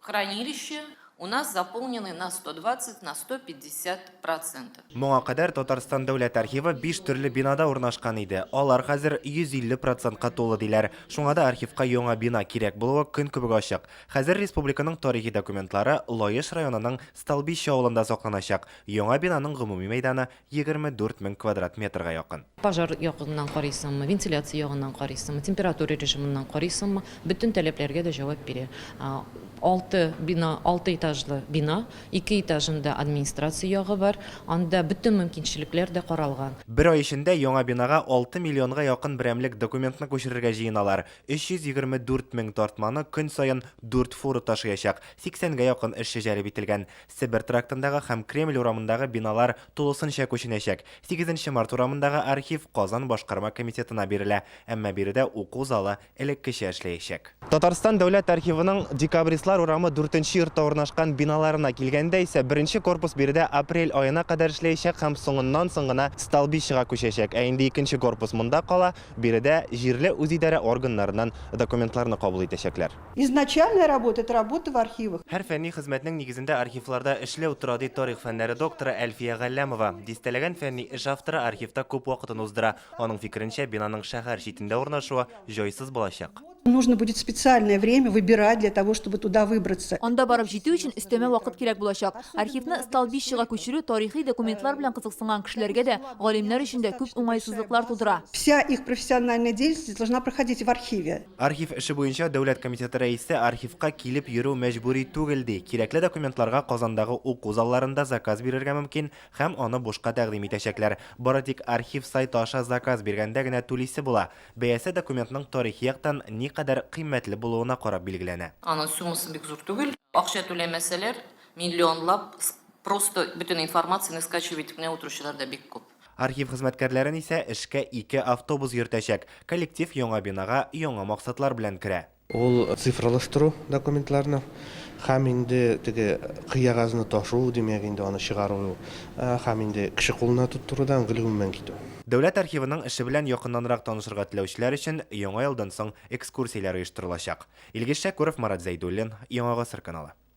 Хранилища у нас заполнены на 120, на 150%. Моңа кадәр Татарстан дәүләт архивы 5 төрле бинада урнашкан иде. Алар хәзер 150%-ка тулы диләр. Шуңа да архивка яңа бина кирәк булуы көн күбек ачык. Хәзер республиканың тарихи документлары Лаеш районының Столбище авылында сакланачак. Яңа бинаның гомуми мәйданы 24 000 квадрат метрга якын. Пожар ягыннан карыйсыңмы, вентиляция ягыннан карыйсыңмы, температура режимыннан карыйсыңмы, бөтен таләпләргә дә җавап бирә. 6 этажлы бина, 2 этажында администрация ягы бар, анда бөтен мөмкинчелекләр дә каралган. Бер ай эчендә яңа бинага 6 миллионга якын берәмлек документны күчерергә җыеналар. 324 000 тартманы көн саен 4 фуры ташыячак. 80-гә якын эшче җәлеп ителгән. Себер трактындагы һәм Кремль урамындагы биналар тулысынча күченәчәк. 8 март урамындагы архив Казан башкарма комитетына бирелә, әмма биредә уку залы элеккечә эшләячәк. Татарстан дәүләт архивының декабристлар урамы 4-нче йортта урнашкан биналарына килгәндә исә 1-нче корпус биредә апрель аена кадәр эшләячәк һәм соңыннан соңына Столбищега күчәчәк. Ә инде 2-нче корпус монда кала, биредә җирле үзидарә органнарыннан документларны кабул итәчәкләр. Изначальная работа – это работа в архивах. Һәр фәнни хезмәтнең нигезендә архивларда эшләү тора ди тарих фәннәре докторы Әлфия Галләмова. Дистәләгән фәнни эш авторы архивта күп вакытын уздыра. Аның фикеренчә, бинаның шәһәр читендә урнашуы җайсыз булачак. Нужно будет специальное время выбирать для того, чтобы туда выбраться. Анда барып җитү өчен өстәмә вакыт кирәк булачак. Архивны Столбищега күчерү тарихи документлар белән кызыксынган кешеләргә дә, галимнәр өчен дә күп уңайсызлыклар тудыра. Вся их профессиональная деятельность должна проходить в архиве. Архив эше буенча дәүләт комитеты рәисе архивка килеп йөрү мәҗбүри түгел ди. Кирәкле документларга Казандагы уку залларында заказ бирергә мөмкин һәм аны бушка тәкъдим итәчәкләр. Бары тик архив сайты аша заказ биргәндә генә түлисе була. Бәясе документның тарихи яктан никадәр кыйммәтле булуына карап билгеләнә. Аның суммасы бик зур түгел. Акча түләмәсәләр, миллионлап просто бөтен информацияны скачивать итеп утыручылар да бик күп. Архив хезмәткәрләрен исә эшкә 2 автобус йөртәчәк. Коллектив яңа бинага яңа максатлар белән керә. Ул цифрлаштыру документларны һәм инде теге кыягазны ташу, димәк инде аны чыгару, һәм инде кеше кулына тоттырудан гөлүмән китү. Дәүләт архивының эше белән якыннанрак танышырга теләүчеләр өчен яңа елдан соң экскурсияләр оештырылачак. Илгиз Шәкүров, Марат Зәйдуллин, Яңа Гасыр каналы.